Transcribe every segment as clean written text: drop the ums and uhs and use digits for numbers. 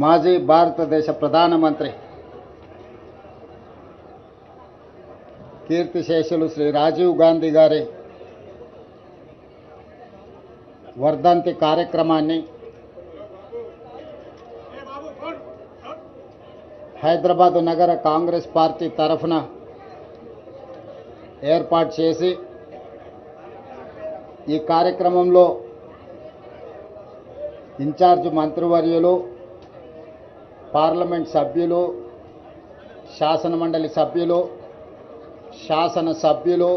మాజీ భారతదేశ ప్రధానమంత్రి కీర్తిశేషులు శ్రీ రాజీవ్ గాంధీ గారి వర్ధంతి కార్యక్రమాన్ని హైదరాబాద్ నగర కాంగ్రెస్ పార్టీ తరఫున ఏర్పాటు చేసి ఈ కార్యక్రమంలో ఇన్ఛార్జ్ మంత్రివర్యులు, పార్లమెంట్ సభ్యులు, శాసనమండలి సభ్యులు, శాసనసభ్యులు,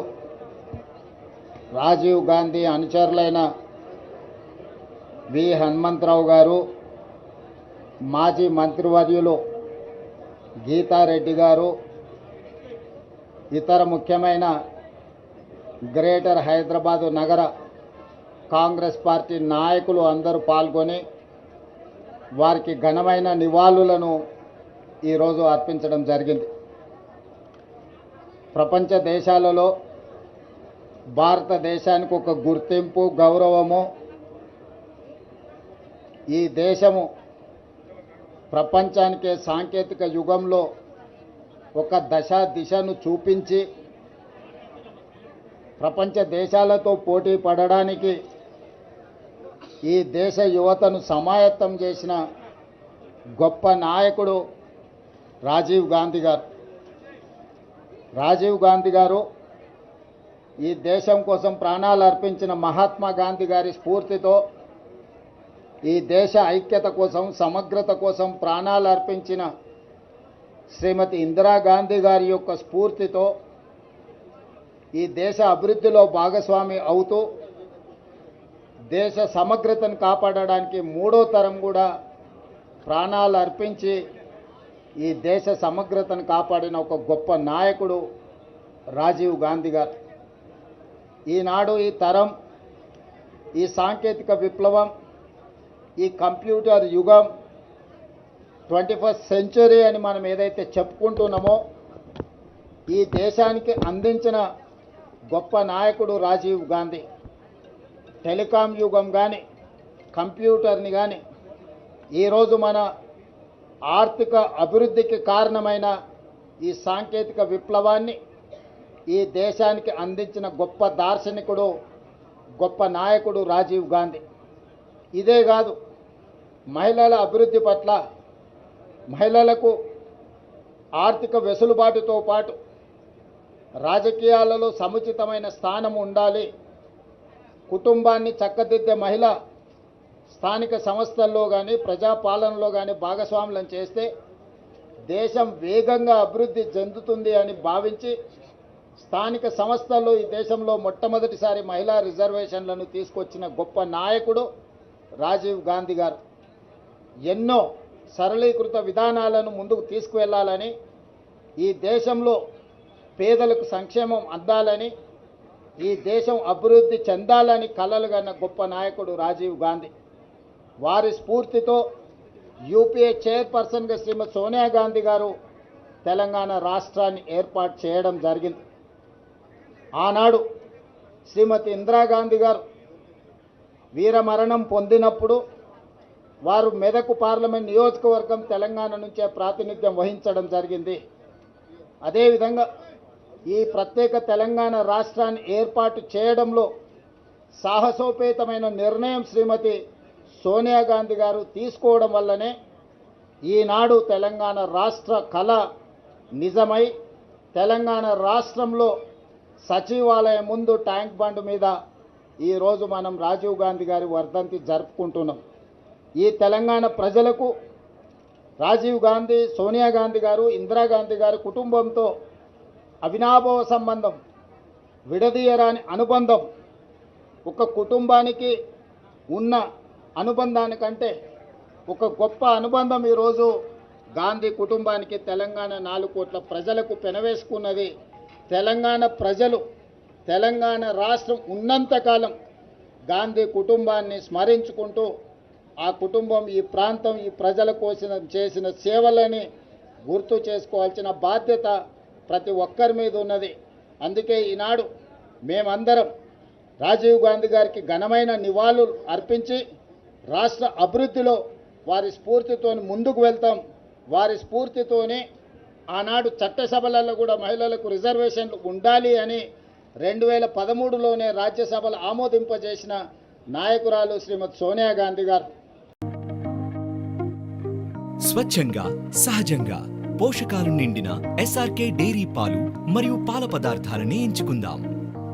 రాజీవ్ గాంధీ అనుచరులైన వి హనుమంతరావు గారు, మాజీ మంత్రివర్యులు గీతారెడ్డి గారు, ఇతర ముఖ్యమైన గ్రేటర్ హైదరాబాదు నగర కాంగ్రెస్ పార్టీ నాయకులు అందరూ పాల్గొని వారికి ఘనమైన నివాళులను ఈరోజు అర్పించడం జరిగింది. ప్రపంచ దేశాలలో భారతదేశానికి ఒక గుర్తింపు, గౌరవము, ఈ దేశము ప్రపంచానికే సాంకేతిక యుగంలో ఒక దిశను చూపించి ప్రపంచ దేశాలతో పోటీ పడడానికి ఈ దేశ యువతను సమాయత్తం చేసిన గొప్ప నాయకుడు రాజీవ్ గాంధీ గారు. రాజీవ్ గాంధీ గారు ఈ దేశం కోసం ప్రాణాలు అర్పించిన మహాత్మా గాంధీ గారి స్ఫూర్తితో, ఈ దేశ ఐక్యత కోసం, సమగ్రత కోసం ప్రాణాలు అర్పించిన శ్రీమతి ఇందిరాగాంధీ గారి యొక్క స్ఫూర్తితో ఈ దేశ అభివృద్ధిలో భాగస్వామి అవుతూ దేశ సమగ్రతను కాపాడడానికి మూడో తరం కూడా ప్రాణాలు అర్పించి ఈ దేశ సమగ్రతను కాపాడిన ఒక గొప్ప నాయకుడు రాజీవ్ గాంధీ గారు. ఈనాడు ఈ తరం, ఈ సాంకేతిక విప్లవం, ఈ కంప్యూటర్ యుగం, 21st సెంచరీ అని మనం ఏదైతే చెప్పుకుంటున్నామో ఈ దేశానికి అందించిన గొప్ప నాయకుడు రాజీవ్ గాంధీ. టెలికాం యుగం కానీ, కంప్యూటర్ని కానీ, ఈరోజు మన ఆర్థిక అభివృద్ధికి కారణమైన ఈ సాంకేతిక విప్లవాన్ని ఈ దేశానికి అందించిన గొప్ప దార్శనికుడు, గొప్ప నాయకుడు రాజీవ్ గాంధీ. ఇదే కాదు, మహిళల అభివృద్ధి పట్ల, మహిళలకు ఆర్థిక వెసులుబాటుతో పాటు రాజకీయాలలో సముచితమైన స్థానం ఉండాలి, కుటుంబాన్ని చక్కదిద్దే మహిళ స్థానిక సంస్థల్లో కానీ ప్రజాపాలనలో కానీ భాగస్వాములను చేస్తే దేశం వేగంగా అభివృద్ధి చెందుతుంది అని భావించి స్థానిక సంస్థల్లో ఈ దేశంలో మొట్టమొదటిసారి మహిళా రిజర్వేషన్లను తీసుకొచ్చిన గొప్ప నాయకుడు రాజీవ్ గాంధీ గారు. ఎన్నో సరళీకృత విధానాలను ముందుకు తీసుకువెళ్లాలని, ఈ దేశంలో పేదలకు సంక్షేమం అందాలని, ఈ దేశం అభివృద్ధి చెందాలని కలలు కన్న గొప్ప నాయకుడు రాజీవ్ గాంధీ. వారి స్ఫూర్తితో యూపీఏ చైర్పర్సన్గా శ్రీమతి సోనియా గాంధీ గారు తెలంగాణ రాష్ట్రాన్ని ఏర్పాటు చేయడం జరిగింది. ఆనాడు శ్రీమతి ఇందిరాగాంధీ గారు వీరమరణం పొందినప్పుడు వారు మెదక్ పార్లమెంట్ నియోజకవర్గం తెలంగాణ నుంచే ప్రాతినిధ్యం వహించడం జరిగింది. అదేవిధంగా ఈ ప్రత్యేక తెలంగాణ రాష్ట్రాన్ని ఏర్పాటు చేయడంలో సాహసోపేతమైన నిర్ణయం శ్రీమతి సోనియా గాంధీ గారు తీసుకోవడం వల్లనే ఈనాడు తెలంగాణ రాష్ట్ర కళ నిజమై తెలంగాణ రాష్ట్రంలో సచివాలయం ముందు ట్యాంక్ బండ్ మీద ఈరోజు మనం రాజీవ్ గాంధీ గారి వర్ధంతి జరుపుకుంటున్నాం. ఈ తెలంగాణ ప్రజలకు రాజీవ్ గాంధీ, సోనియా గాంధీ గారు, ఇందిరాగాంధీ గారి కుటుంబంతో అవినాభావ సంబంధం, విడదీయరాని అనుబంధం. ఒక కుటుంబానికి ఉన్న అనుబంధానికంటే ఒక గొప్ప అనుబంధం ఈరోజు గాంధీ కుటుంబానికి, తెలంగాణ 4 కోట్ల ప్రజలకు పెనవేసుకున్నది. తెలంగాణ ప్రజలు, తెలంగాణ రాష్ట్రం ఉన్నంతకాలం గాంధీ కుటుంబాన్ని స్మరించుకుంటూ ఆ కుటుంబం, ఈ ప్రాంతం, ఈ ప్రజల కోసం చేసిన సేవలని గుర్తు చేసుకోవాల్సిన బాధ్యత ప్రతి ఒక్కరి మీద ఉన్నది. అందుకే ఈనాడు మేమందరం రాజీవ్ గాంధీ గారికి ఘనమైన నివాళులు అర్పించి రాష్ట్ర అభివృద్ధిలో వారి స్ఫూర్తితో ముందుకు వెళ్తాం. వారి స్ఫూర్తితోనే ఆనాడు చట్టసభలలో కూడా మహిళలకు రిజర్వేషన్లు ఉండాలి అని 2013లోనే రాజ్యసభలో ఆమోదింపజేసిన నాయకురాలు శ్రీమతి సోనియా గాంధీ గారు. స్వచ్ఛంగా, సహజంగా పోషకాలు నిండిన SRK డైరీ పాలు మరియు పాల పదార్థాలని ఎంచుకుందాం.